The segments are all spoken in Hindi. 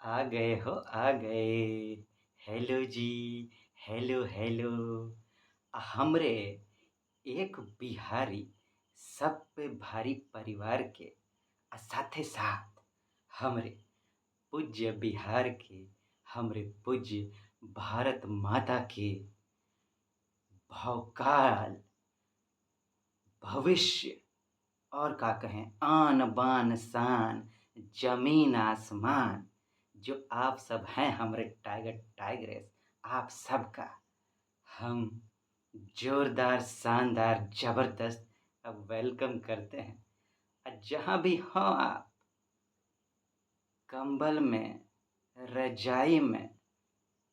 आ गए हो आ गए। हेलो जी। Hello hello. हमरे एक बिहारी सब पे भारी परिवार के साथे साथ हमरे पूज्य बिहार के हमरे पूज्य भारत माता के भौकाल भविष्य और का कहें आन बान शान जमीन आसमान जो आप सब हैं हमरे टाइगर टाइग्रेस आप सबका हम जोरदार शानदार जबरदस्त अब वेलकम करते हैं। जहाँ भी हो आप, कंबल में रजाई में,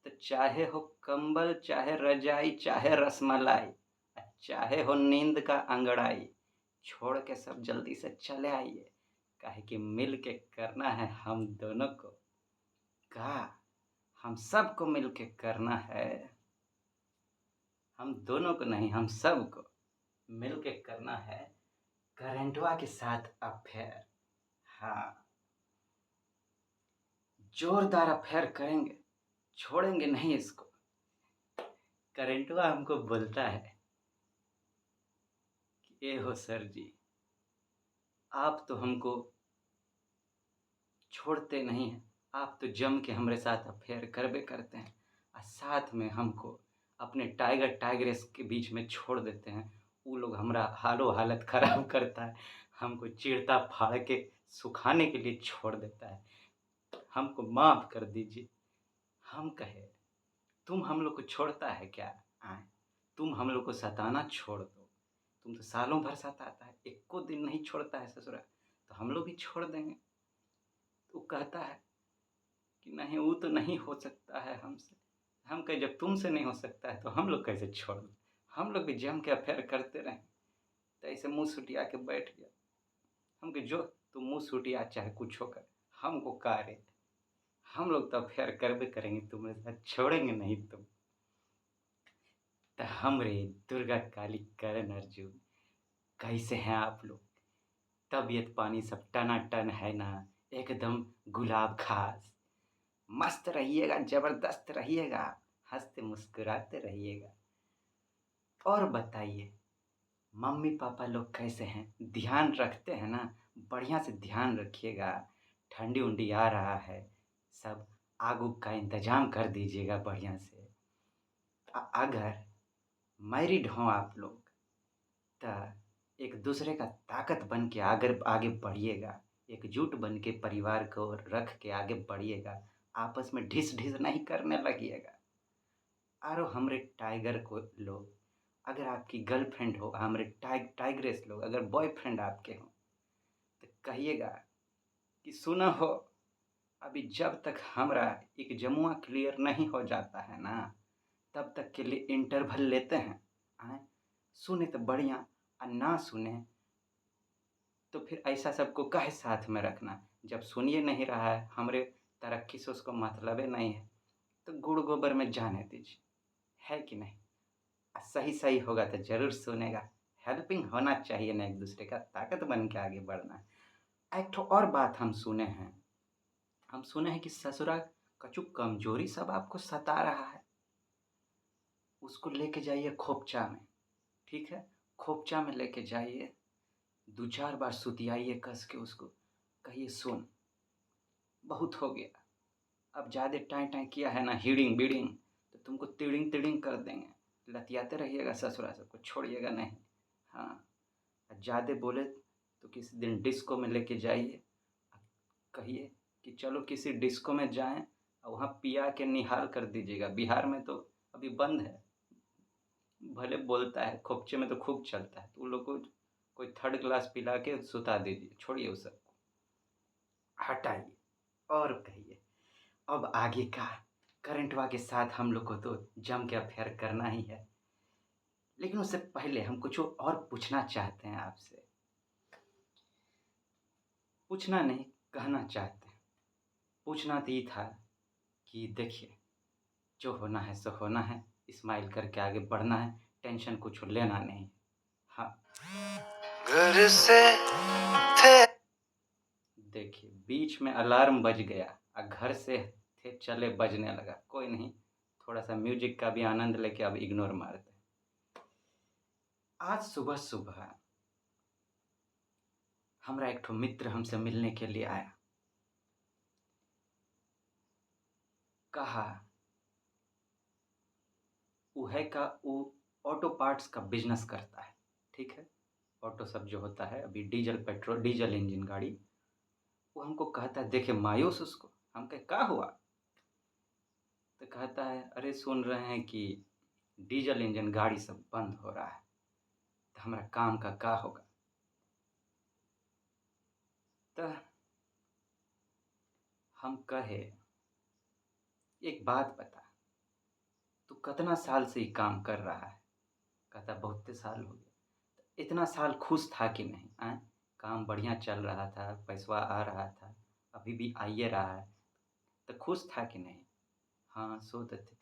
तो चाहे हो कंबल चाहे रजाई चाहे रसमलाई चाहे हो नींद का अंगड़ाई, छोड़ के सब जल्दी से चले आइए। काहे कि मिल के करना है हम दोनों को का हम सबको मिल के करना है। हम दोनों को नहीं, हम सबको मिल के करना है करेंटवा के साथ अफेयर। हाँ, जोरदार अफेयर करेंगे, छोड़ेंगे नहीं इसको। करेंटवा हमको बोलता है कि ए हो सर जी, आप तो हमको छोड़ते नहीं हैं, आप तो जम के हमारे साथ अफेयर करबे करते हैं और साथ में हमको अपने टाइगर टाइग्रेस के बीच में छोड़ देते हैं। वो लोग हमारा हालो हालत ख़राब करता है, हमको चीरता फाड़ के सुखाने के लिए छोड़ देता है। हमको माफ़ कर दीजिए। हम कहे तुम हम लोग को छोड़ता है क्या? आए, तुम हम लोग को सताना छोड़ दो। तुम तो सालों भर सताता है, एको दिन नहीं छोड़ता है ससुरा, तो हम लोग भी छोड़ देंगे। तो कहता है कि नहीं, वो तो नहीं हो सकता है हमसे। हम कहे जब तुमसे नहीं हो सकता है तो हम लोग कैसे छोड़ दें? हम लोग भी जम के अफेयर करते रहें। तो ऐसे मुँह सुटिया के बैठ गया। हम कहे जो तुम मुँह सुटिया चाहे कुछ होकर, हमको का रे, हम लोग तो अफेयर करबे करेंगे, तुम्हारे साथ छोड़ेंगे नहीं तुम। तो हमरे दुर्गा काली करण अर्जुन, कैसे हैं आप लोग? तबीयत पानी सब टनाटन है ना? एकदम गुलाब खास। मस्त रहिएगा, जबरदस्त रहिएगा, हंसते मुस्कुराते रहिएगा। और बताइए, मम्मी पापा लोग कैसे हैं? ध्यान रखते हैं ना? बढ़िया से ध्यान रखिएगा। ठंडी उंडी आ रहा है, सब आग उग का इंतजाम कर दीजिएगा बढ़िया से। अगर मैरिड हों आप लोग, तो एक दूसरे का ताकत बन के आगे आगे बढ़िएगा। एकजुट बन के परिवार को रख के आगे बढ़िएगा। आपस में ढिस ढिस नहीं करने लगिएगा। और हमरे टाइगर को लोग, अगर आपकी गर्लफ्रेंड हो, हमरे टाइग्रेस लोग अगर बॉयफ्रेंड आपके हों, तो कहिएगा कि सुना हो, अभी जब तक हमारा एक जमुआ क्लियर नहीं हो जाता है ना, तब तक के लिए इंटरवल लेते हैं। आए, सुने तो बढ़िया, और ना सुने तो फिर ऐसा सबको काहे साथ में रखना। जब सुनिए नहीं रहा है, हमरे तरक्की से उसको मतलब ही नहीं है, तो गुड़ गोबर में जाने दीजिए, है कि नहीं? सही सही होगा तो ज़रूर सुनेगा। हेल्पिंग होना चाहिए ना, एक दूसरे का ताकत बन के आगे बढ़ना है। एक ठो और बात हम सुने हैं कि ससुरा कछु कमजोरी सब आपको सता रहा है, उसको लेके जाइए खोपचा में। ठीक है, खोपचा में लेके जाइए, 2-4 बार सुतियाइए कस के उसको। कहिए सुन, बहुत हो गया, अब ज़्यादा टाई टाई किया है ना हिड़िंग बिड़िंग, तो तुमको तिड़िंग तिड़िंग कर देंगे। लतियाते रहिएगा ससुरा सबको, छोड़िएगा नहीं। हाँ, ज़्यादा बोले तो किसी दिन डिस्को में लेके जाइए, कहिए कि चलो किसी डिस्को में जाएं और वहाँ पिया के निहाल कर दीजिएगा। बिहार में तो अभी बंद है, भले बोलता है खोपचे में तो खूब चलता है, तो उन लोग को कोई 3rd क्लास पिला के सुता दीजिए, छोड़िए उस सबको, हटाइए। और कहिए अब आगे का करंटवा के साथ हम लोग को तो जम के अफेयर करना ही है, लेकिन उससे पहले हम कुछ और पूछना चाहते हैं आपसे। पूछना नहीं, कहना चाहते हैं। पूछना तो ये था कि देखिए, जो होना है सो होना है, स्माइल करके आगे बढ़ना है, टेंशन कुछ लेना नहीं। हाँ, घर से थे। देखिए बीच में अलार्म बज गया, घर से थे चले बजने लगा। कोई नहीं, थोड़ा-सा म्यूज़िक का भी आनंद लेके अब इग्नोर मारते हैं। आज सुबह-सुबह हमरा एक ठो मित्र हमसे मिलने के लिए आया। कहा वो ऑटो पार्ट्स का बिज़नेस करता है, ठीक है? ऑटो सब जो होता है अभी डीज़ल इंजन गाड़ी, वो हमको कहता है, देखे मायूस उसको। हम कहे का हुआ? तो कहता है, अरे सुन रहे हैं कि डीज़ल इंजन गाड़ी सब बंद हो रहा है, तो हमारा काम का होगा? तो हम कहे, एक बात बता, तू कितना साल से ये काम कर रहा है? कहता बहुते साल हो गए। इतना साल खुश था कि नहीं? आँ? काम बढ़िया चल रहा था, पैसवा आ रहा था, अभी भी आइए रहा है, तो खुश था कि नहीं? हाँ, सो तो थे।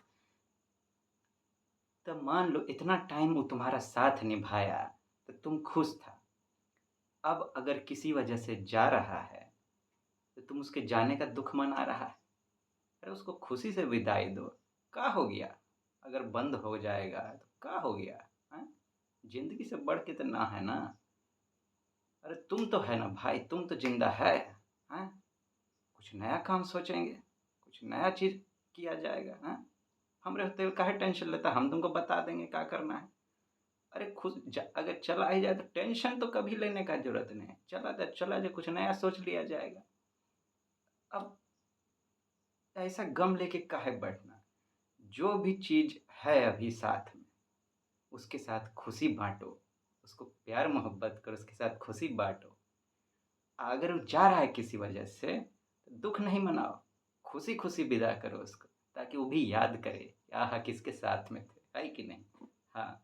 तो मान लो इतना टाइम वो तुम्हारा साथ निभाया, तो तुम खुश था। अब अगर किसी वजह से जा रहा है, तो तुम उसके जाने का दुःख मना रहा है। अरे उसको खुशी से विदाई दो, क्या हो गया? अगर बंद हो जाएगा तो क्या हो गया? हैं? ज़िंदगी से बढ़ के तो ना है ना। अरे तुम तो है ना भाई, तुम तो ज़िंदा है, हैं? कुछ नया काम सोचेंगे, कुछ नया चीज़ किया जाएगा, हैं? हम रहते हुए काहे टेंशन लेता? हम तुमको बता देंगे क्या करना है। अरे खुद अगर चला ही जाए तो टेंशन तो कभी लेने का ज़रूरत नहीं है। चला जाए, कुछ नया सोच लिया जाएगा। अब ऐसा गम लेके काहे बैठना? जो भी चीज़ है अभी साथ में, उसके साथ खुशी बाँटो, उसको प्यार मोहब्बत करो, उसके साथ खुशी बाँटो। अगर वो जा रहा है किसी वजह से, तो दुःख नहीं मनाओ, खुशी-खुशी विदा करो उसको, ताकि वो भी याद करे, आहा! किसके साथ में थे, है कि नहीं? हाँ,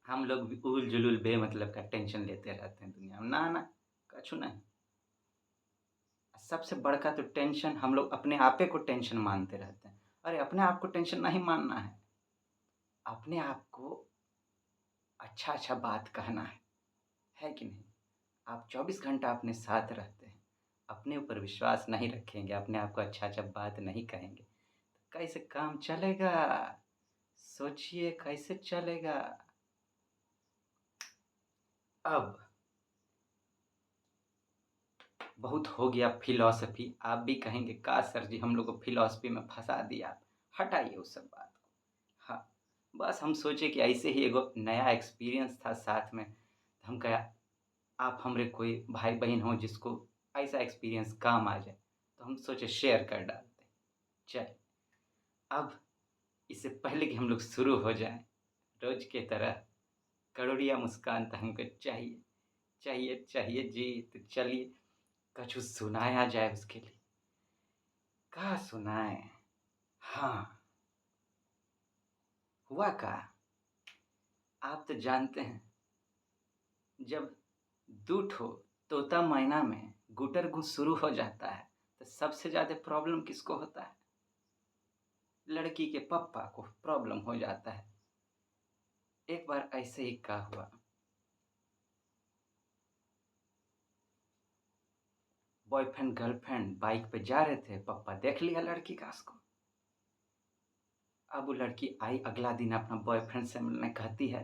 हम लोग भी उल-जुलूल बेमतलब का टेंशन लेते रहते हैं दुनिया में, ना, कछु नहीं। सबसे बड़का तो टेंशन हम लोग अपने आपे को टेंशन मानते रहते हैं। अरे अपने आप को टेंशन नहीं मानना है, अपने आप को अच्छा-अच्छा बात कहना है कि नहीं? आप 24 घंटा अपने साथ रहते हैं, अपने ऊपर विश्वास नहीं रखेंगे, अपने आप को अच्छा-अच्छा बात नहीं कहेंगे, तो कैसे काम चलेगा? सोचिए कैसे चलेगा? अब बहुत हो गया फ़िलॉसफ़ी, आप भी कहेंगे काश सर जी हम लोग को फ़िलॉसफ़ी में फँसा दिया आप। हटाइए उस सब बात को। हाँ, बस हम सोचे कि ऐसे ही एगो नया एक्सपीरियंस था साथ में, तो हम कहा आप हमरे कोई भाई-बहन हो जिसको ऐसा एक्सपीरियंस काम आ जाए, तो हम सोचे शेयर कर डालते हैं। चलिए, अब इससे पहले कि हम लोग शुरू हो जाएँ, रोज़ की तरह करोड़िया मुस्कान तो हमको चाहिए, चाहिए जी, तो चलिए कछु सुनाया जाए उसके लिए। क्या सुनाएँ? हाँ, हुआ क्या? आप तो जानते हैं, जब 2 ठो तोता मैना में गुटर-गू शुरू हो जाता है, तो सबसे ज़्यादा प्रॉब्लम किसको होता है? लड़की के पप्पा को प्रॉब्लम हो जाता है। एक बार ऐसे ही क्या हुआ, बॉयफ्रेंड गर्लफ्रेंड बाइक पे जा रहे थे, पप्पा देख लिया लड़की का उसको। अब वो लड़की आई अगला दिन अपना बॉयफ्रेंड से मिलने, कहती है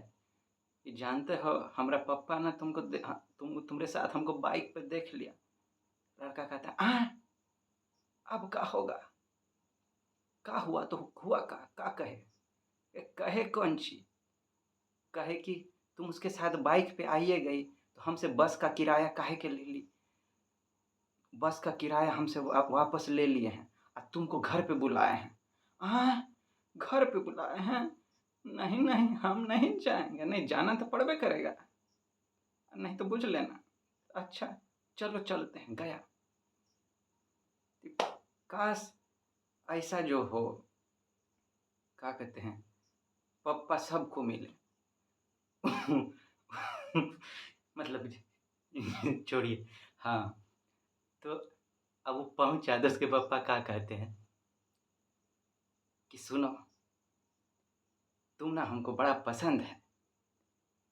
कि जानते हो हमारा पप्पा ना तुम्हारे साथ हमको बाइक पे देख लिया। लड़का कहता है अब क्या होगा? क्या हुआ तो हुआ क्या कहे? कहे कौन चीज? कहे कि तुम उसके साथ बाइक पे आइए गई तो हमसे बस का किराया काहे के ले ली? बस का किराया हमसे वापस ले लिए हैं और तुमको घर पे बुलाए हैं। घर पे बुलाए हैं? नहीं नहीं, हम नहीं जाएंगे। नहीं जाना तो पड़बे करेगा, नहीं तो बुझ लेना। अच्छा चलो चलते हैं। गया। काश ऐसा जो हो, क्या कहते हैं, पप्पा सबको मिले। मतलब छोड़िए। हाँ, तो अब वो पहुंचा तो उसके पापा क्या कहते हैं कि सुनो, तुम ना हमको बड़ा पसंद है,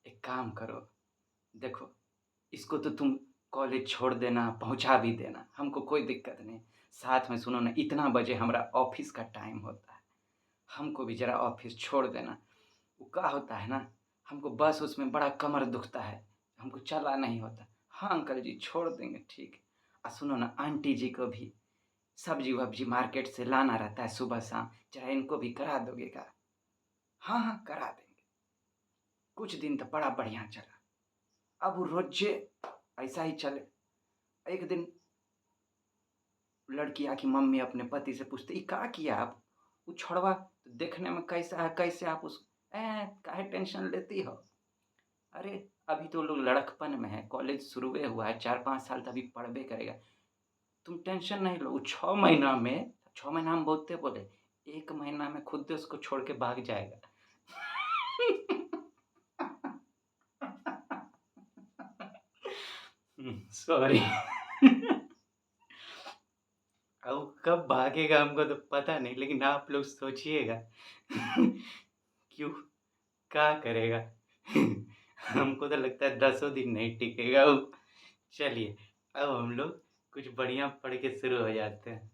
एक काम करो, देखो इसको तो तुम कॉलेज छोड़ देना, पहुँचा भी देना, हमको कोई दिक्कत नहीं। साथ में सुनो ना, इतना बजे हमारा ऑफ़िस का टाइम होता है, हमको भी ज़रा ऑफ़िस छोड़ देना। वो क्या होता है ना, हमको बस उसमें बड़ा कमर दुखता है, हमको चला नहीं होता। हाँ अंकल जी, छोड़ देंगे, ठीक है। सुनो ना, आंटी जी को भी सब्ज़ी-वब्ज़ी मार्केट से लाना रहता है सुबह-शाम, ज़रा इनको भी करा दोगे क्या? हाँ, हाँ, करा देंगे। कुछ दिन तो बड़ा बढ़िया चला, अब वो रोज़े ऐसा ही चले। एक दिन लड़की आके मम्मी अपने पति से पूछती, "ये का किया आप? वो छौड़वा तो देखने में कैसा है, कैसे आप उस काहे टेंशन लेती हो? अरे, अभी तो लोग लड़कपन में है, कॉलेज शुरुए हुआ है, 4-5 साल तो अभी पढ़बे करेगा। तुम टेंशन नहीं लो, वो 6 महीना में 6 महीना हम बहुते बोले, 1 महीना में खुद उसको छोड़ के भाग जाएगा।" सॉरी। अब कब भागेगा हमको तो पता नहीं, लेकिन आप लोग सोचिएगा। क्यों, क्या करेगा? हमको तो लगता है 10 दिन नहीं टिकेगा वो। चलिए, अब हम लोग कुछ बढ़िया पढ़ के शुरू हो जाते हैं।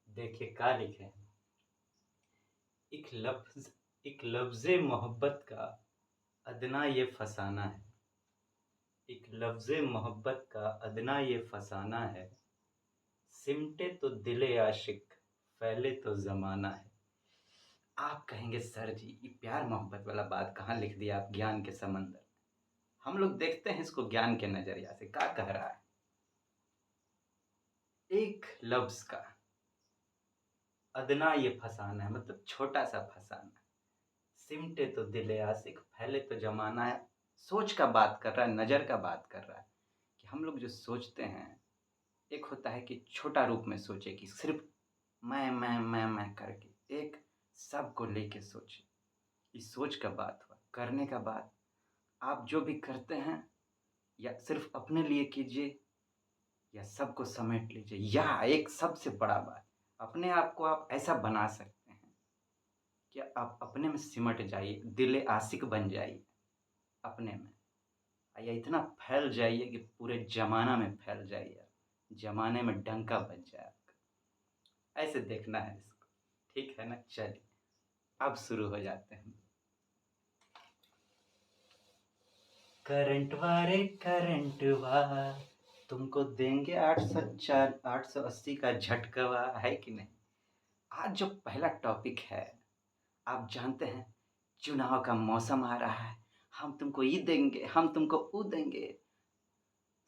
देखिए क्या लिखे हैं। एक लफ्ज़ एक लफ्ज़े मोहब्बत का अदना ये फसाना है। एक लफ्ज़े मोहब्बत का अदना ये फसाना है। सिमटे तो दिले आशिक, फैले तो ज़माना है। आप कहेंगे सर जी, ये प्यार मोहब्बत वाला बात कहाँ लिख दिया आप, ज्ञान के समंदर। हम लोग देखते हैं इसको ज्ञान के नज़रिया से, क्या कह रहा है। एक लफ्ज़ का अदना ये फसाना है, मतलब छोटा सा फसाना। सिमटे तो दिले आशिक, फैले तो ज़माना है। सोच का बात कर रहा है, नज़र का बात कर रहा है कि हम लोग जो सोचते हैं, एक होता है कि छोटा रूप में सोचे कि सिर्फ़ मैं करके, एक सबको लेके सोचे। इस सोच का बात हुआ, करने का बात, आप जो भी करते हैं या सिर्फ़ अपने लिए कीजिए या सबको समेट लीजिए, या एक सबसे बड़ा बात, अपने आप को आप ऐसा बना सकते हैं कि आप अपने में सिमट जाइए, दिल आशिक बन जाइए अपने में। या इतना फैल जाइए कि पूरे ज़माना में फैल जाइए, ज़माने में डंका बज जाए आपका। ऐसे देखना है इसको, ठीक है ना? चलिए, अब शुरू हो जाते हैं। करंटवा रे करंटवा, तुमको देंगे 880 का झटकवा, है कि नहीं? आज जो पहला टॉपिक है, आप जानते हैं, चुनाव का मौसम आ रहा है, हम तुमको ये देंगे, हम तुमको वो देंगे।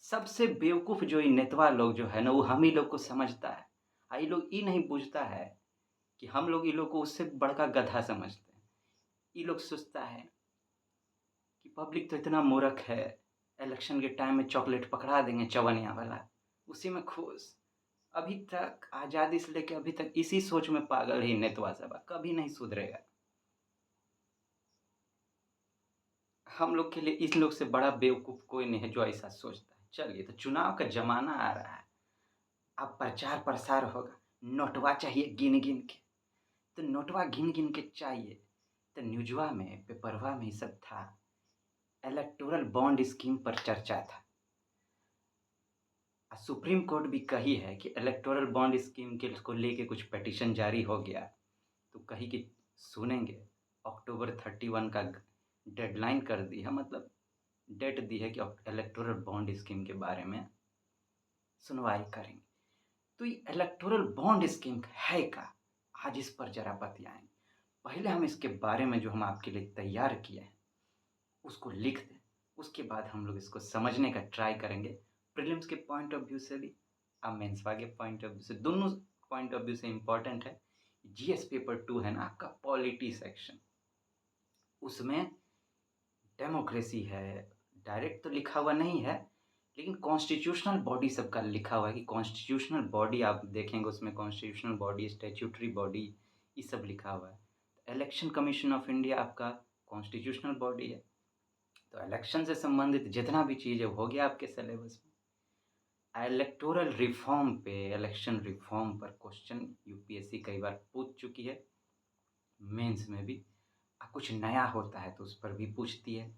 सबसे बेवकूफ़ जो ये नेतवा लोग जो है ना, वो हम ही लोग को समझता है। ये लोग ये नहीं बूझता है कि हम लोग ये लोग को उससे बड़का गधा समझते हैं। ये लोग सोचता है कि पब्लिक तो इतना मूर्ख है, इलेक्शन के टाइम में चॉकलेट पकड़ा देंगे चवन्निया वाला, उसी में खुश। अभी तक आज़ादी से लेके अभी तक इसी सोच में पागल है नेतवा सब, कभी नहीं सुधरेगा। हम लोग के लिए इन लोग से बड़ा बेवकूफ़ कोई नहीं है जो ऐसा सोचता है। चलिए, तो चुनाव का ज़माना आ रहा है, अब प्रचार-प्रसार होगा, नोटवा चाहिए गिन-गिन के। तो नोटवा गिन-गिन के चाहिए, तो न्यूज़वा में, पेपरवा में ये सब था, इलेक्टोरल बॉन्ड स्कीम पर चर्चा था। सुप्रीम कोर्ट भी कही है कि इलेक्टोरल बॉन्ड स्कीम के को लेके कुछ पिटीशन जारी हो गया, तो कही कि सुनेंगे। अक्टूबर 31 का डेडलाइन कर दी है, मतलब डेट दी है कि इलेक्टोरल बॉन्ड स्कीम के बारे में सुनवाई करेंगे। तो ये इलेक्टोरल बॉन्ड स्कीम है क्या? आज इस पर ज़रा बतियाएँगे। पहले हम इसके बारे में जो हम आपके लिए तैयार किए हैं, उसको लिख दें। उसके बाद हम लोग इसको समझने का ट्राई करेंगे, प्रीलिम्स के पॉइंट ऑफ व्यू से भी और मेंसवा के पॉइंट ऑफ व्यू से, दोनों पॉइंट ऑफ व्यू से इम्पोर्टेंट है। जीएस पेपर 2 है ना आपका, पॉलिटी सेक्शन, उसमें डेमोक्रेसी है, डायरेक्ट तो लिखा हुआ नहीं है, लेकिन कॉन्स्टिट्यूशनल बॉडी सबका लिखा हुआ है कि कॉन्स्टिट्यूशनल बॉडी, आप देखेंगे उसमें कॉन्स्टिट्यूशनल बॉडी, स्टैट्यूटरी बॉडी, ये सब लिखा हुआ है। इलेक्शन कमीशन ऑफ इंडिया आपका कॉन्स्टिट्यूशनल बॉडी है। तो इलेक्शन से संबंधित जितना भी चीज़ है हो गया आपके सिलेबस में। इलेक्टोरल रिफॉर्म पे, इलेक्शन रिफॉर्म पर क्वेश्चन यूपीएससी कई बार पूछ चुकी है, मेंस में भी। कुछ नया होता है तो उस पर भी पूछती है।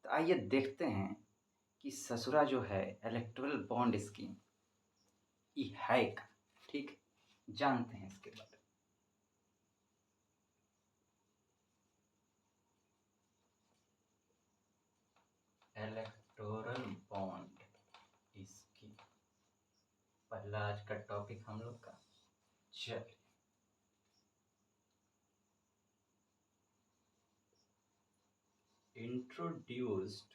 तो आइए देखते हैं कि ससुरा जो है इलेक्टोरल बॉन्ड स्कीम ये है का, ठीक, जानते हैं इसके बारे में। इलेक्टोरल बॉन्ड स्कीम पहला आज का टॉपिक हम लोग का। चलिए, introduced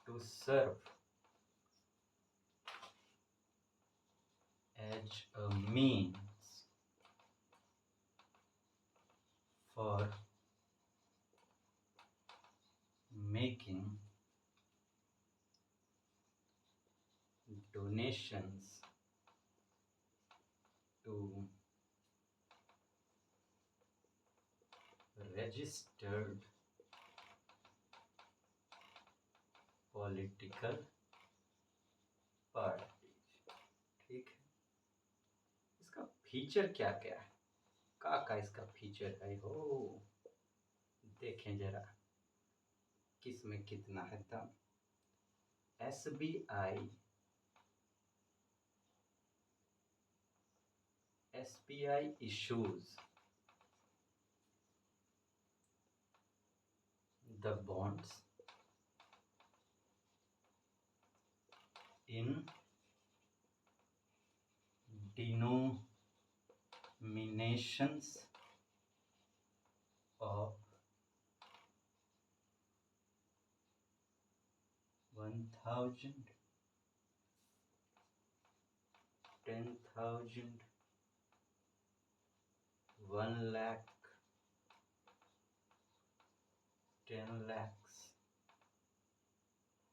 to serve as a means for making donations to registered political parties, ठीक है। इसका फीचर क्या क्या है, का इसका फीचर है हो, देखें जरा किस में कितना है दम। SBI issues the bonds in denominations of 1,000, 10,000, 1 lakh, 10 lakhs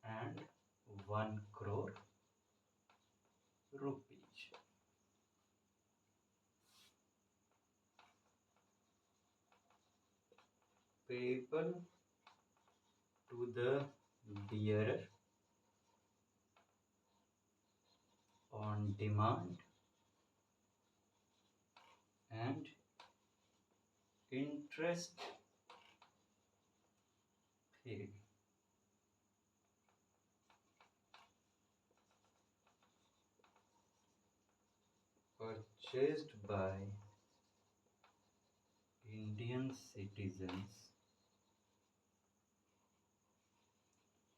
and 1 crore rupees. Payable to the bearer on demand and interest free. Purchased by Indian citizens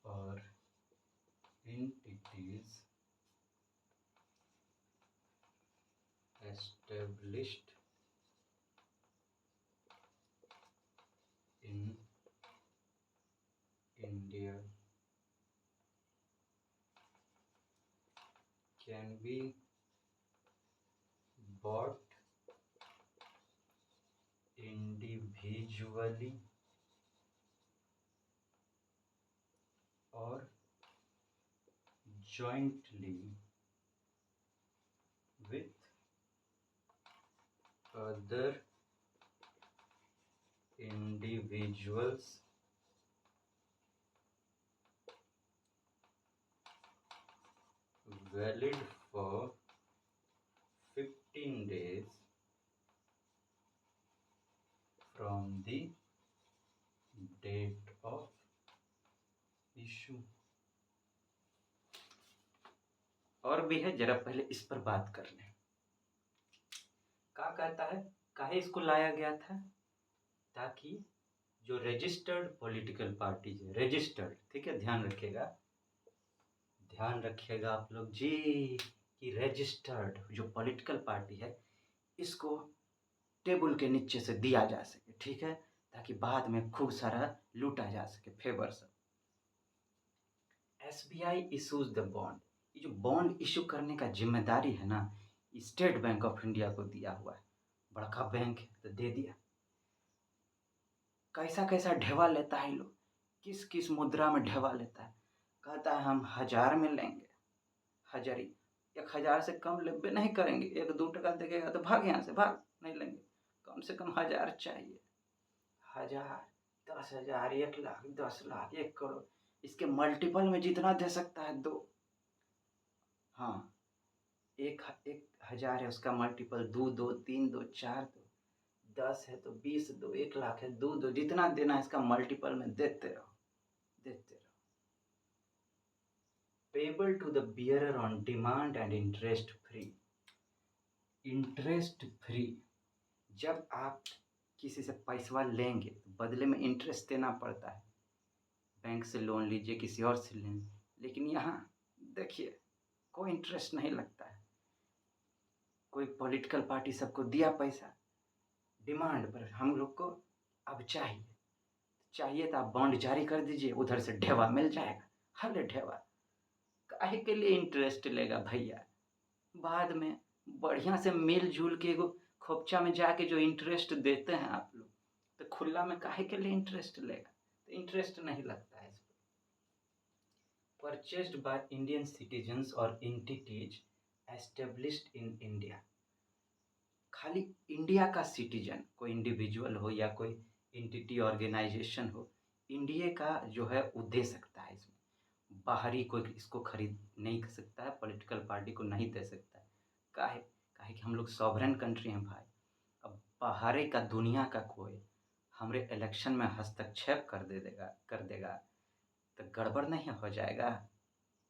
or entities established in India, can be bought individually or jointly with other individuals valid for 15 days from the date of issue। और भी है, जरा पहले इस पर बात कर लें। क्या कहता है, काहे इसको लाया गया था, ताकि जो रजिस्टर्ड पॉलिटिकल पार्टीज है, रजिस्टर्ड, ठीक है, ध्यान रखिएगा आप लोग जी, कि रजिस्टर्ड जो पॉलिटिकल पार्टी है इसको टेबल के नीचे से दिया जा सके, ठीक है, ताकि बाद में खूब सारा लूटा जा सके फेवर सब। SBI इशूज द बॉन्ड, ये जो बॉन्ड इशू करने का जिम्मेदारी है ना, स्टेट बैंक ऑफ इंडिया को दिया हुआ है। बड़का बैंक है तो दे दिया। कैसा कैसा ढेवा लेता है लोग, किस किस मुद्रा में ढेवा लेता है। कहता है हम 1000 में लेंगे, हजारी, 1000 से कम लेबे नहीं करेंगे, 1-2 टका देगा तो भाग, यहाँ से भाग, नहीं लेंगे, कम से कम 1000 चाहिए। 1000, 10,000, 1 लाख, 10 लाख, 1 करोड़, इसके मल्टीपल में जितना दे सकता है दो। हाँ, 1,000 है उसका मल्टीपल 2 2, 3 2, 4 2, 10 है तो 20 दो, 1 लाख है 2 2, जितना देना है इसका मल्टीपल में देते रहो, देते रहो। Payable to the bearer on demand and interest free. Interest free, जब आप किसी से पैसा लेंगे तो बदले में इंटरेस्ट देना पड़ता है। बैंक से लोन लीजिए, किसी और से लें, लेकिन यहाँ देखिए कोई इंटरेस्ट नहीं लगता है। कोई पॉलिटिकल पार्टी सबको दिया पैसा डिमांड पर, हम लोग को अब चाहिए तो आप बॉन्ड जारी कर दीजिए, उधर से ढेवा मिल जाएगा। हले ढेवा काहे के लिए इंटरेस्ट लेगा भैया? बाद में बढ़िया से मिलजुल के एगो खोपचा में जाके जो इंटरेस्ट देते हैं आप लोग, तो खुला में काहे के लिए इंटरेस्ट लेगा? तो इंटरेस्ट नहीं लगता है इस पर। परचेस्ड बाय इंडियन सिटीजन्स और एंटिटीज एस्टेब्लिश्ड इन इंडिया। खाली इंडिया का सिटीजन, कोई इंडिविजुअल हो या कोई एंटिटी ऑर्गेनाइजेशन हो, इंडिया का जो है वो दे सकता है इसमें। बाहरी कोई इसको खरीद नहीं कर सकता है, पॉलिटिकल पार्टी को नहीं दे सकता है। काहे काहे कि हम लोग सॉवरेन कंट्री हैं भाई। अब बाहरी का दुनिया का कोई हमारे इलेक्शन में हस्तक्षेप कर देगा तो गड़बड़ नहीं हो जाएगा?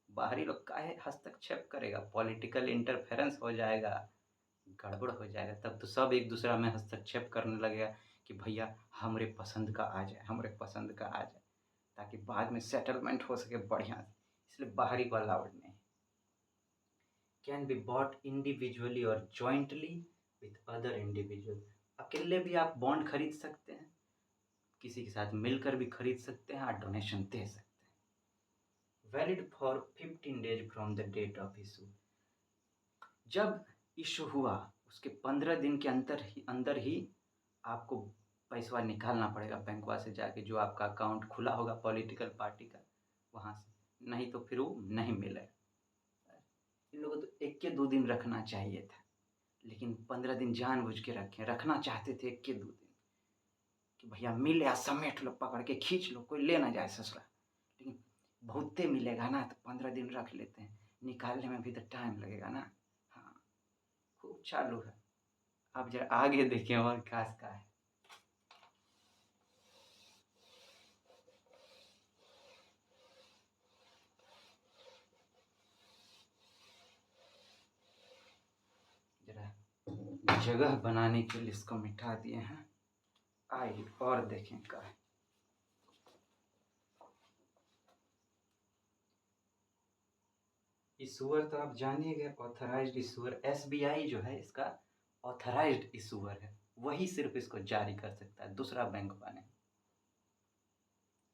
बाहरी लोग काहे हस्तक्षेप करेगा? पॉलिटिकल इंटरफेरेंस हो जाएगा, गड़बड़ हो जाएगा। तब तो सब एक दूसरा में हस्तक्षेप करने लगेगा कि भैया हमरे पसंद का आ जाए, हमरे पसंद का आ जाए, ताकि बाद में सेटलमेंट हो सके बढ़िया से। इसलिए बाहरी को अलाउड नहीं। कैन बी बॉट इंडिविजुअली और जॉइंटली विथ अदर इंडिविजुअल। अकेले भी आप बॉन्ड खरीद सकते हैं, किसी के साथ मिलकर भी खरीद सकते हैं, और डोनेशन दे सकते हैं। Valid for 15 days from the date of issue. जब इशू हुआ उसके 15 दिन के अंदर ही आपको पैसा निकालना पड़ेगा बैंकवा से जाके, जो आपका अकाउंट खुला होगा पॉलिटिकल पार्टी का वहाँ से, नहीं तो फिर वो नहीं मिलेगा। इन लोगों को तो 1 के 2 दिन रखना चाहिए था, लेकिन 15 दिन जानबूझ के रखना चाहते थे 1 के 2 दिन कि भैया मिले आ समेट लो, पकड़ के खींच लो, कोई ले ना जाए ससुरा। लेकिन बहुते मिलेगा ना, तो 15 दिन रख लेते हैं, निकालने में भी तो टाइम लगेगा ना। हाँ, खूब चालू है। अब जरा आगे देखें और खास का है। जरा जगह बनाने के लिए इसको मिटा दिए हैं। आइए और देखें का है। इशूअर तो आप जानिएगा, ऑथराइज्ड इशूअर। एसबीआई जो है इसका ऑथराइज्ड इशूअर है, वही सिर्फ इसको जारी कर सकता है, दूसरा बैंक वाले।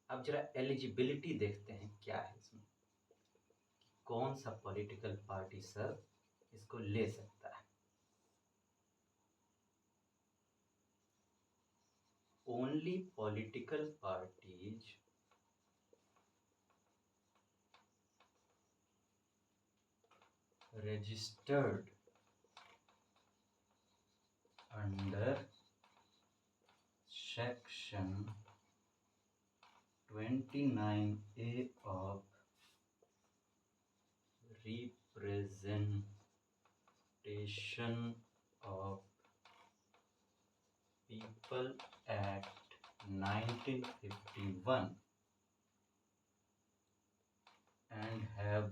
अब जरा एलिजिबिलिटी देखते हैं क्या है इसमें, कौन सा पॉलिटिकल पार्टी सर इसको ले सकता है। Only political parties registered under section 29A of Representation of People Act 1951 and have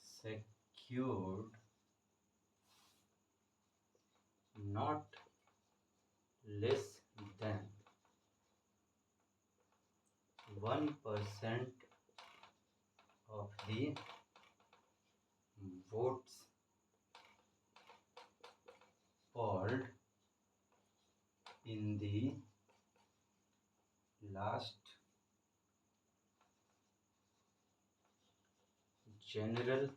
secured not less than 1% of the votes polled in the last general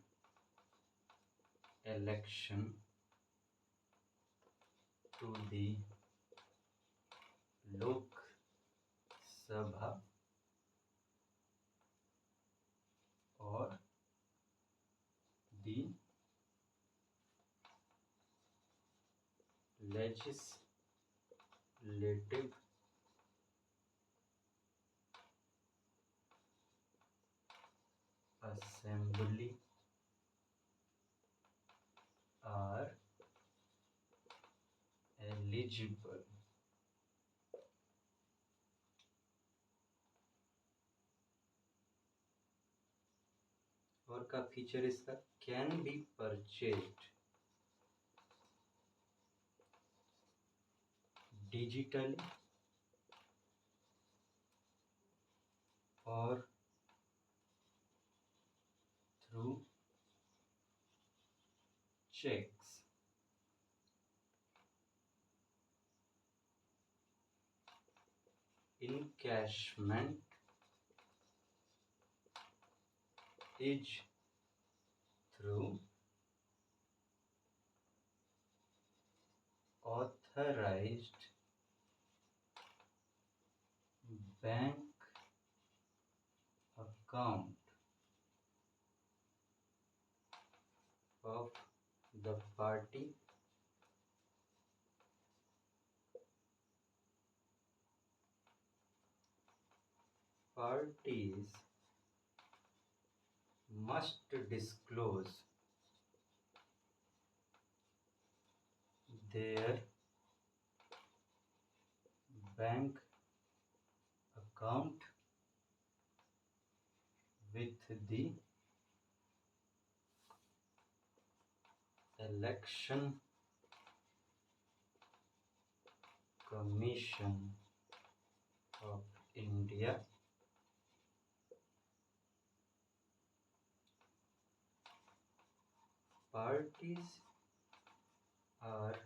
election to the Lok Sabha or the Legislative Assembly are eligible. का फीचर इसका कैन बी परचेज्ड डिजिटली और through checks. Encashment is through authorized bank account of the party parties must disclose their bank account with the Election Commission of India parties are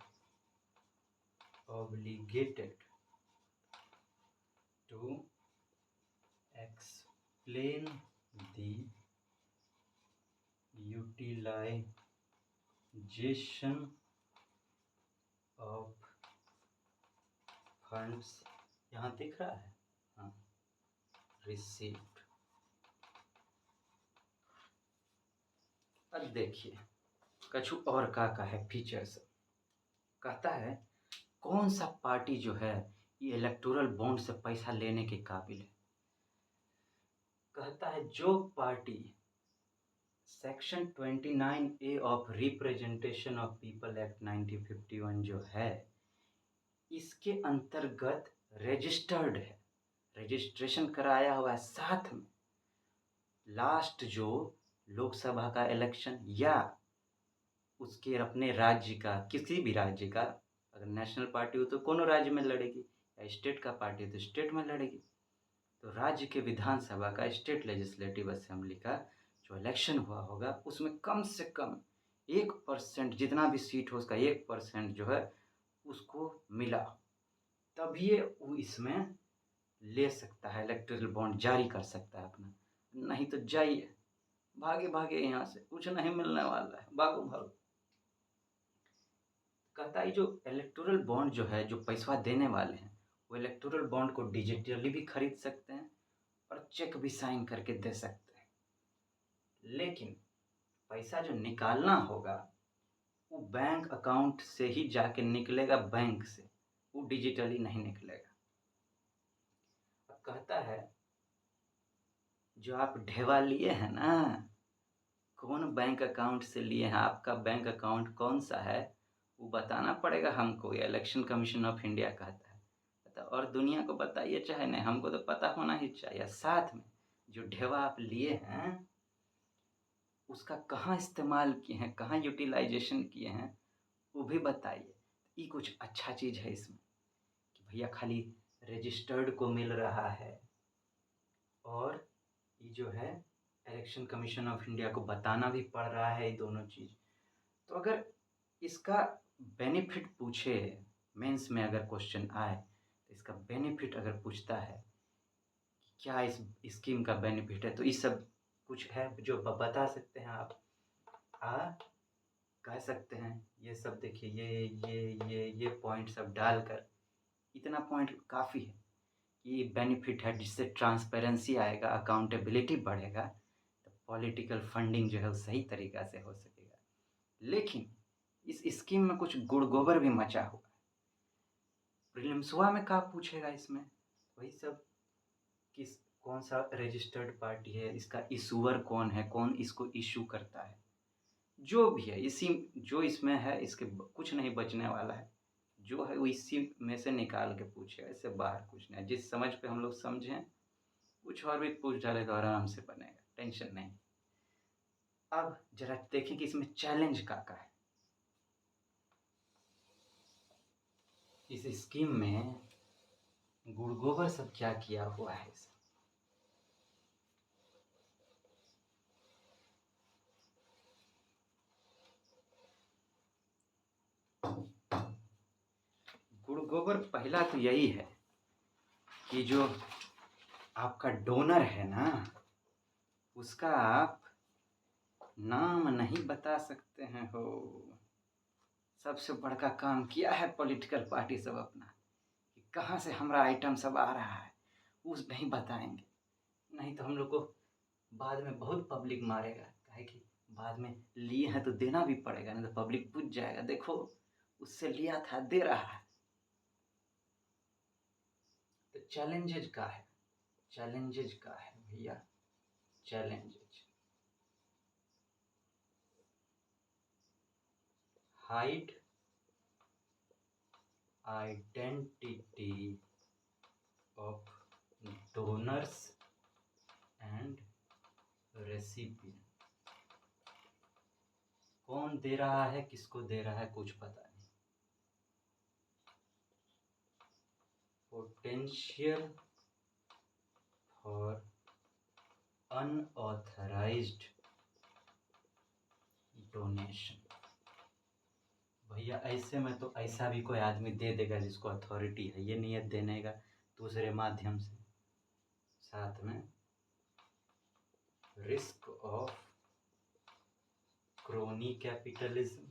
obligated to explain the utilization of funds, यहाँ दिख रहा है, हाँ, received। अब देखिए कछु और का है फीचर्स। कहता है कौन सा पार्टी जो है ये इलेक्टोरल बॉन्ड से पैसा लेने के काबिल है। कहता है जो party section 29A of representation of people act 1951 जो है इसके अंतर्गत रजिस्टर्ड है, रजिस्ट्रेशन कराया हुआ है, साथ में लास्ट जो लोकसभा का इलेक्शन या उसके अपने राज्य का, किसी भी राज्य का, अगर नेशनल पार्टी हो तो कोनो राज्य में लड़ेगी, या स्टेट का पार्टी तो स्टेट में लड़ेगी, तो राज्य के विधानसभा का, स्टेट लेजिस्लेटिव असेंबली का जो इलेक्शन हुआ होगा उसमें कम से कम 1%, जितना भी सीट हो उसका 1% जो है उसको मिला, तभी वो इसमें ले सकता है, इलेक्टोरल बॉन्ड जारी कर सकता है अपना। नहीं तो जाइए, भागे भागे यहाँ से, कुछ नहीं मिलने वाला है, भागो भागो। कहता है जो इलेक्टोरल बॉन्ड जो है, जो पैसा देने वाले हैं वो इलेक्टोरल बॉन्ड को डिजिटली भी खरीद सकते हैं और चेक भी साइन करके दे सकते हैं, लेकिन पैसा जो निकालना होगा वो बैंक अकाउंट से ही जाके निकलेगा, बैंक से, वो डिजिटली नहीं निकलेगा। अब कहता है जो आप ढेवा लिए हैं ना, कौन बैंक अकाउंट से लिए हैं, आपका बैंक अकाउंट कौन सा है वो बताना पड़ेगा हमको, ये इलेक्शन कमीशन ऑफ इंडिया कहता है। और दुनिया को बताइए चाहे नहीं, हमको तो पता होना ही चाहिए। साथ में जो ढेवा आप लिए हैं उसका कहाँ इस्तेमाल किए हैं, कहाँ यूटिलाइजेशन किए हैं वो भी बताइए। ये कुछ अच्छा चीज़ है इसमें कि भैया खाली रजिस्टर्ड को मिल रहा है और ये जो है इलेक्शन कमीशन ऑफ इंडिया को बताना भी पड़ रहा है, ये दोनों चीज़। तो अगर इसका बेनिफिट पूछे, मेंस में अगर क्वेश्चन आए तो इसका बेनिफिट अगर पूछता है कि क्या इस स्कीम का बेनिफिट है, तो ये सब कुछ है जो बता सकते हैं आप, कह सकते हैं। ये सब देखिए, ये पॉइंट सब डालकर, इतना पॉइंट काफ़ी है। ये बेनिफिट है जिससे ट्रांसपेरेंसी आएगा, अकाउंटेबिलिटी बढ़ेगा, तो पॉलिटिकल फंडिंग जो है वो सही तरीक़ा से हो सकेगा। लेकिन इस स्कीम में कुछ गुड़ गोबर भी मचा हुआ है। प्रीलिम्सवा में क्या पूछेगा इसमें, वही सब, किस कौन सा रजिस्टर्ड पार्टी है, इसका इशूअर कौन है, कौन इसको इशू करता है, जो भी है इसी जो इसमें है, इसके कुछ नहीं बचने वाला है, जो है वो इसी में से निकाल के पूछेगा, इससे बाहर कुछ नहीं। जिस समझ पे हम लोग समझें, कुछ और भी पूछ डाले तो आराम से बनेगा, टेंशन नहीं। अब जरा देखें कि इसमें चैलेंज का है। इस स्कीम में गुड़ गोबर सब क्या किया हुआ है इसे। गुड़ गोबर पहला तो यही है कि जो आपका डोनर है ना, उसका आप नाम नहीं बता सकते हैं हो। सबसे बड़का काम किया है पॉलिटिकल पार्टी सब अपना, कि कहाँ से हमारा आइटम सब आ रहा है उस नहीं बताएंगे, नहीं तो हम लोग को बाद में बहुत पब्लिक मारेगा। काहे कि बाद में लिए हैं तो देना भी पड़ेगा, नहीं तो पब्लिक पूछ जाएगा देखो उससे लिया था दे रहा है। तो चैलेंजेज का है, चैलेंजेज का है भैया, challenges. Hide identity of donors and recipient. कौन दे रहा है, किसको दे रहा है, कुछ पता नहीं। Potential for unauthorised donation. भैया ऐसे में तो ऐसा भी कोई आदमी दे देगा जिसको अथॉरिटी है, ये नहीं है देने का दूसरे माध्यम से। साथ में risk of crony capitalism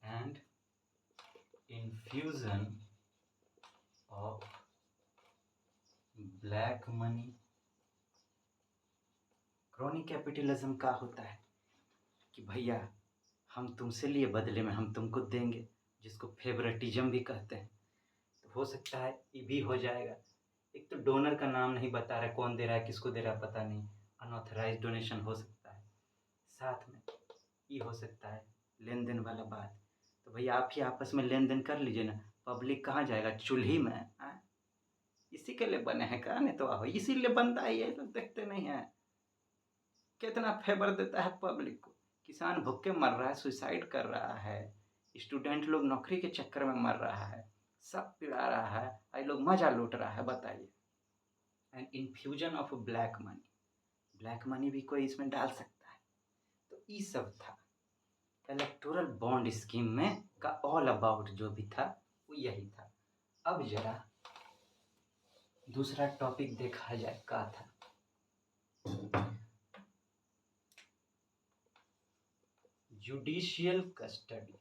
and infusion of black money. Crony capitalism का होता है कि भैया हम तुमसे लिए बदले में हम तुमको देंगे, जिसको फेवरेटिज्म भी कहते हैं। तो हो सकता है ये भी हो जाएगा। एक तो डोनर का नाम नहीं बता रहा है, कौन दे रहा है किसको दे रहा है पता नहीं, अनऑथराइज्ड डोनेशन हो सकता है। साथ में ये हो सकता है लेन देन वाला बात। तो भैया आप ही आपस में लेन देन कर लीजिए ना, पब्लिक कहाँ जाएगा, चूल्ही में। इसी के लिए बने हैं का, नहीं तो आहो इसीलिए बनता है ये, लोग देखते नहीं हैं कितना फेवर देता है पब्लिक को। किसान भूखे मर रहा है, सुसाइड कर रहा है, स्टूडेंट लोग नौकरी के चक्कर में मर रहा है, सब पिड़ा रहा है, ये लोग मजा लूट रहा है, बताइए। And infusion of black money, black money भी कोई इसमें डाल सकता है। तो ये सब था इलेक्टोरल बॉन्ड स्कीम में का ऑल अबाउट, जो भी था वो यही था। अब जरा दूसरा टॉपिक देखा जाए का था। Judicial custody.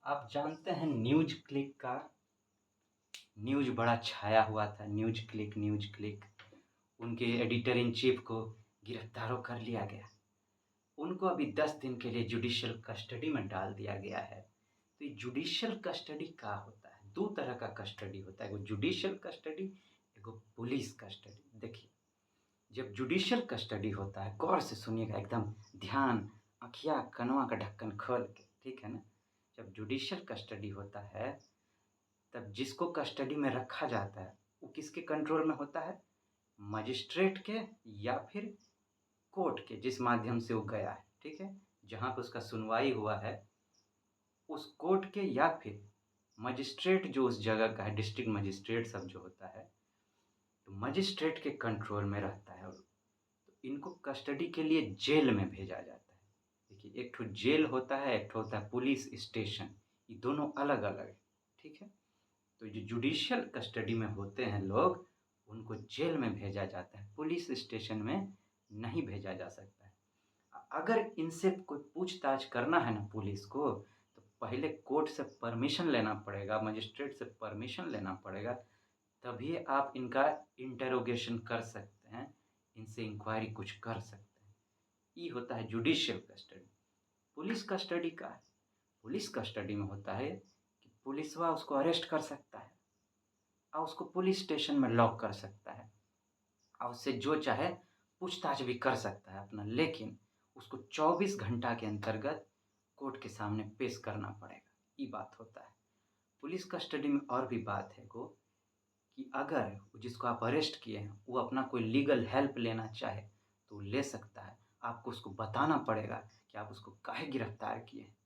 आप जानते हैं न्यूज क्लिक का न्यूज बड़ा छाया हुआ था, न्यूज क्लिक। उनके एडिटर इन चीफ को गिरफ्तार कर लिया गया, उनको अभी 10 दिन के लिए जुडिशियल कस्टडी में डाल दिया गया है। तो ये जुडिशियल कस्टडी का होता है, दो तरह का कस्टडी होता है, एगो जुडिशियल कस्टडी, एगो पुलिस कस्टडी। देखिए जब जुडिशियल कस्टडी होता है, गौर से सुनिएगा एकदम ध्यान, आँखिया कनवा का ढक्कन खोल के, ठीक है ना। जब जुडिशियल कस्टडी होता है तब जिसको कस्टडी में रखा जाता है वो किसके कंट्रोल में होता है, मजिस्ट्रेट के या फिर कोर्ट के, जिस माध्यम से वो गया है, ठीक है, जहाँ पर उसका सुनवाई हुआ है उस कोर्ट के, या फिर मजिस्ट्रेट जो उस जगह का है, डिस्ट्रिक्ट मजिस्ट्रेट सब जो होता है, तो मजिस्ट्रेट के कंट्रोल में रहता है। और तो इनको कस्टडी के लिए जेल में भेजा जाता है। देखिए एक ठो जेल होता है, एक ठो होता है पुलिस स्टेशन, ये दोनों अलग अलग है, ठीक है। तो जो जुडिशियल कस्टडी में होते हैं लोग, उनको जेल में भेजा जाता है, पुलिस स्टेशन में नहीं भेजा जा सकता है। अगर इनसे कोई पूछताछ करना है ना पुलिस को, तो पहले कोर्ट से परमिशन लेना पड़ेगा, मजिस्ट्रेट से परमिशन लेना पड़ेगा, तभी आप इनका इंटेरोगेशन कर सकते हैं, इनसे इंक्वायरी कुछ कर सकते हैं। ये होता है जुडिशियल कस्टडी। पुलिस कस्टडी का है, पुलिस कस्टडी में होता है कि पुलिसवा उसको अरेस्ट कर सकता है और उसको पुलिस स्टेशन में लॉक कर सकता है और उससे जो चाहे पूछताछ भी कर सकता है अपना, लेकिन उसको 24 घंटा के अंतर्गत कोर्ट के सामने पेश करना पड़ेगा। ये बात होता है पुलिस कस्टडी में। और भी बात है को कि अगर जिसको आप अरेस्ट किए हैं वो अपना कोई लीगल हेल्प लेना चाहे तो वो ले सकता है। आपको उसको बताना पड़ेगा कि आप उसको काहे गिरफ्तार किए हैं।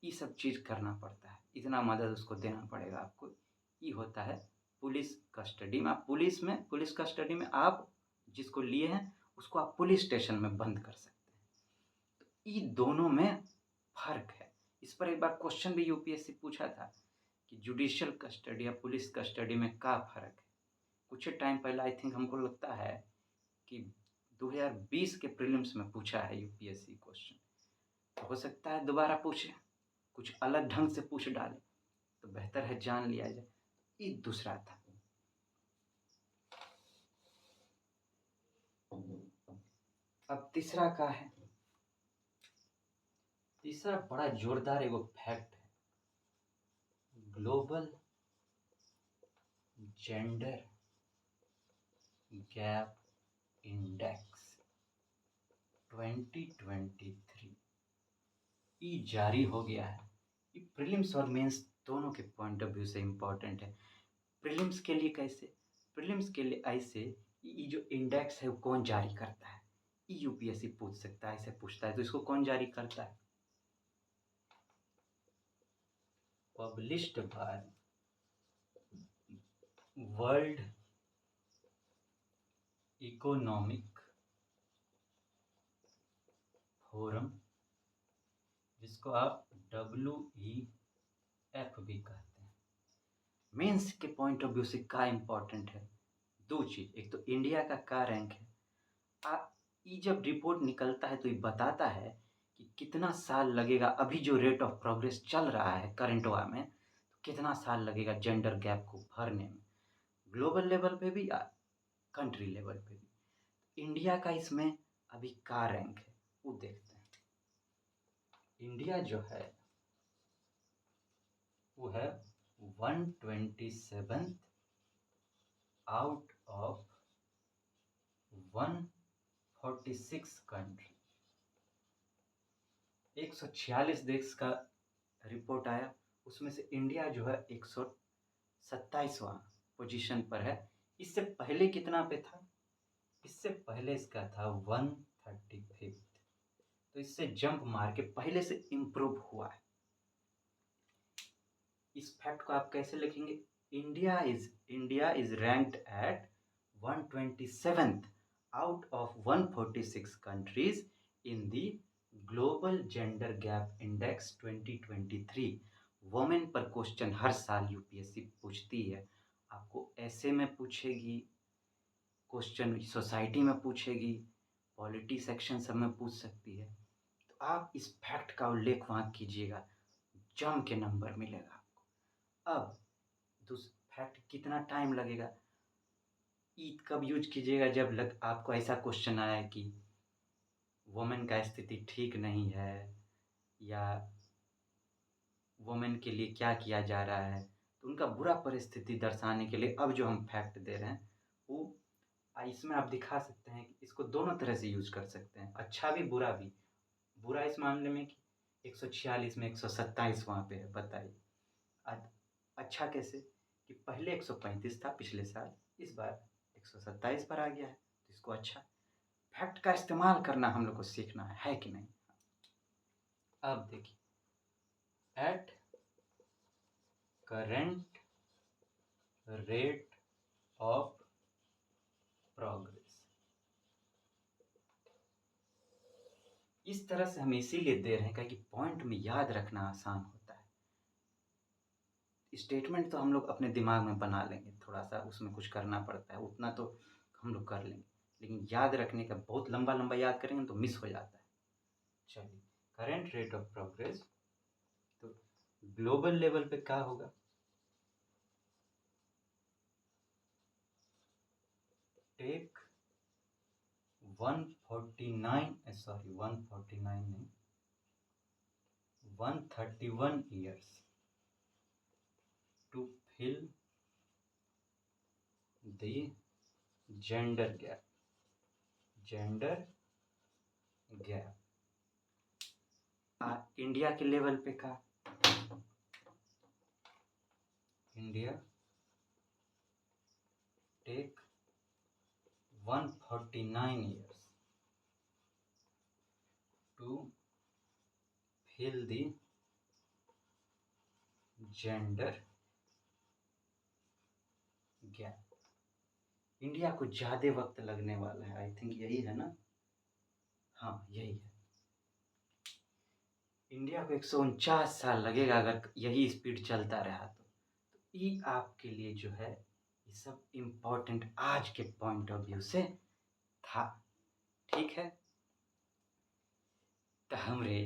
ये सब चीज़ करना पड़ता है, इतना मदद उसको देना पड़ेगा आपको। ये होता है पुलिस कस्टडी में। आप पुलिस कस्टडी में आप जिसको लिए हैं उसको आप पुलिस स्टेशन में बंद कर सकते हैं। तो ये दोनों में फ़र्क है। इस पर एक बार क्वेश्चन भी यूपीएससी पूछा था कि जुडिशियल कस्टडी या पुलिस कस्टडी में क्या फ़र्क है। कुछ टाइम पहले आई थिंक हमको लगता है कि 2020 के प्रीलिम्स में पूछा है यूपीएससी क्वेश्चन। हो सकता है दोबारा पूछे, कुछ अलग ढंग से पूछ डाले, तो बेहतर है जान लिया जाए। ये दूसरा था। अब तीसरा का है। तीसरा बड़ा जोरदार एगो फैक्ट है, ग्लोबल जेंडर गैप इंडेक्स 2023 ये जारी हो गया है। ये प्रीलिम्स और मेंस दोनों के पॉइंट ऑफ व्यू से इम्पोर्टेंट है। प्रीलिम्स के लिए कैसे? प्रीलिम्स के लिए ऐसे, ये जो इंडेक्स है वो कौन जारी करता है, ये यूपीएससी पूछ सकता है। ऐसे पूछता है तो इसको कौन जारी करता है? Published by world economic forum, जिसको आप WEF भी कहते हैं। मेंस के पॉइंट ऑफ व्यू से क्या इम्पोर्टेंट है? दो चीज़, एक तो इंडिया का क्या रैंक है। ये जब रिपोर्ट निकलता है तो ये बताता है कि कितना साल लगेगा, अभी जो रेट ऑफ प्रोग्रेस चल रहा है करंट वा में, तो कितना साल लगेगा जेंडर गैप को भरने में, ग्लोबल लेवल पे भी या कंट्री लेवल पे भी। इंडिया का इसमें अभी क्या रैंक है वो देखते हैं। इंडिया जो है वो है 127 आउट ऑफ 146 कंट्री। 146 देश का रिपोर्ट आया, उसमें से इंडिया जो है 127वां पोजीशन पर है। इससे पहले कितना पे था? इससे पहले इसका था 135। तो इससे जंप मार के पहले से इम्प्रूव हुआ है। इस फैक्ट को आप कैसे लिखेंगे? India is ranked at 127th out of 146 countries in the global gender gap index 2023। Women पर क्वेश्चन हर साल यूपीएससी पूछती है। आपको ऐसे में पूछेगी क्वेश्चन, सोसाइटी में पूछेगी, पॉलिटी सेक्शन सब में पूछ सकती है। तो आप इस फैक्ट का उल्लेख वहाँ कीजिएगा, जम के नंबर मिलेगा आपको। अब फैक्ट कितना टाइम लगेगा? ईद कब यूज कीजिएगा? जब आपको ऐसा क्वेश्चन आया कि वुमेन का स्थिति ठीक नहीं है या वुमेन के लिए क्या किया जा रहा है, तो उनका बुरा परिस्थिति दर्शाने के लिए अब जो हम फैक्ट दे रहे हैं वो इसमें आप दिखा सकते हैं कि इसको दोनों तरह से यूज कर सकते हैं, अच्छा भी बुरा भी। बुरा इस मामले में कि 146 में 127 वहाँ पे है, बताइए। अच्छा कैसे कि पहले 135 था पिछले साल, इस बार 127 पर आ गया है, तो इसको अच्छा फैक्ट का इस्तेमाल करना हम लोग को सीखना है कि नहीं? अब देखिए, at current rate of progress, इस तरह से हम इसीलिए दे रहे हैं कि पॉइंट में याद रखना आसान होता है। स्टेटमेंट तो हम लोग अपने दिमाग में बना लेंगे, थोड़ा सा उसमें कुछ करना पड़ता है, उतना तो हम लोग कर लेंगे, लेकिन याद रखने का बहुत लंबा लंबा याद करेंगे तो मिस हो जाता है। चलिए, करेंट रेट ऑफ प्रोग्रेस, तो ग्लोबल लेवल पे क्या होगा? टेक 149 नहीं, 131 years to fill the gender gap। India के लेवल पे का, India take 149 years to fill the gender gap। India को ज़्यादा वक्त लगने वाला है, आई थिंक यही है ना? हाँ, यही है। इंडिया को 149 साल लगेगा अगर यही स्पीड चलता रहा तो ये आपके लिए जो है ये सब इम्पोर्टेंट आज के पॉइंट ऑफ व्यू से था। ठीक है, तो हमरे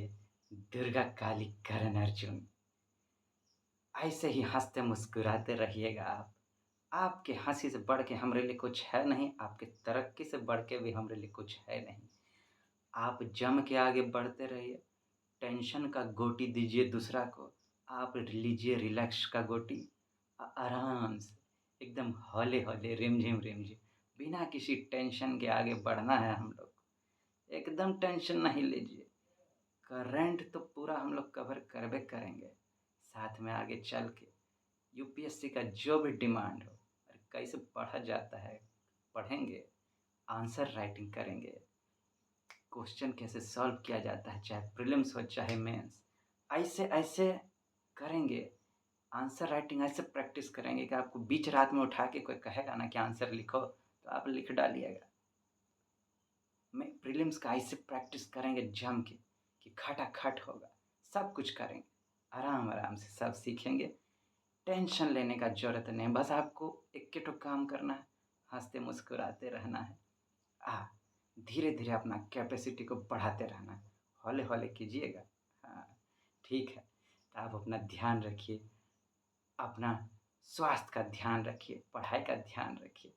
दुर्गा काली करण अर्जुन ऐसे ही हंसते मुस्कुराते रहिएगा आप। आपके हंसी से बढ़ के हमरे लिए कुछ है नहीं, आपके तरक्की से बढ़ के भी हमरे लिए कुछ है नहीं। आप जम के आगे बढ़ते रहिए, टेंशन का गोटी दीजिए दूसरा को, आप लीजिए रिलैक्स का गोटी। आराम से एकदम हौले-हौले, रिमझिम-रिमझिम, बिना किसी टेंशन के आगे बढ़ना है हम लोग को। एकदम टेंशन नहीं लीजिए, करंट तो पूरा हम लोग कवर करबे करेंगे। साथ में आगे चल के यूपीएससी का जो भी डिमांड हो, अरे कैसे पढ़ा जाता है, पढ़ेंगे, आंसर राइटिंग करेंगे, क्वेश्चन कैसे सॉल्व किया जाता है, चाहे प्रीलिम्स हो चाहे मेंस, ऐसे-ऐसे करेंगे। आंसर राइटिंग ऐसे प्रैक्टिस करेंगे कि आपको बीच रात में उठा के कोई कहेगा ना कि आंसर लिखो, तो आप लिख डालिएगा। मैं प्रीलिम्स का ऐसे प्रैक्टिस करेंगे जम के कि खटाखट होगा, सब कुछ करेंगे। आराम-आराम से सब सीखेंगे, टेंशन लेने का ज़रूरत नहीं है, बस आपको एके ठो काम करना है, हँसते मुस्कुराते रहना है। धीरे-धीरे अपना कैपेसिटी को बढ़ाते रहना है, हौले-हौले कीजिएगा। हाँ, ठीक है। तो आप अपना ध्यान रखिए, अपना स्वास्थ्य का ध्यान रखिए, पढ़ाई का ध्यान रखिए।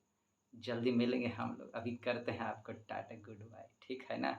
जल्दी मिलेंगे हम लोग, अभी करते हैं आपको टाटा गुड बाय, ठीक है ना?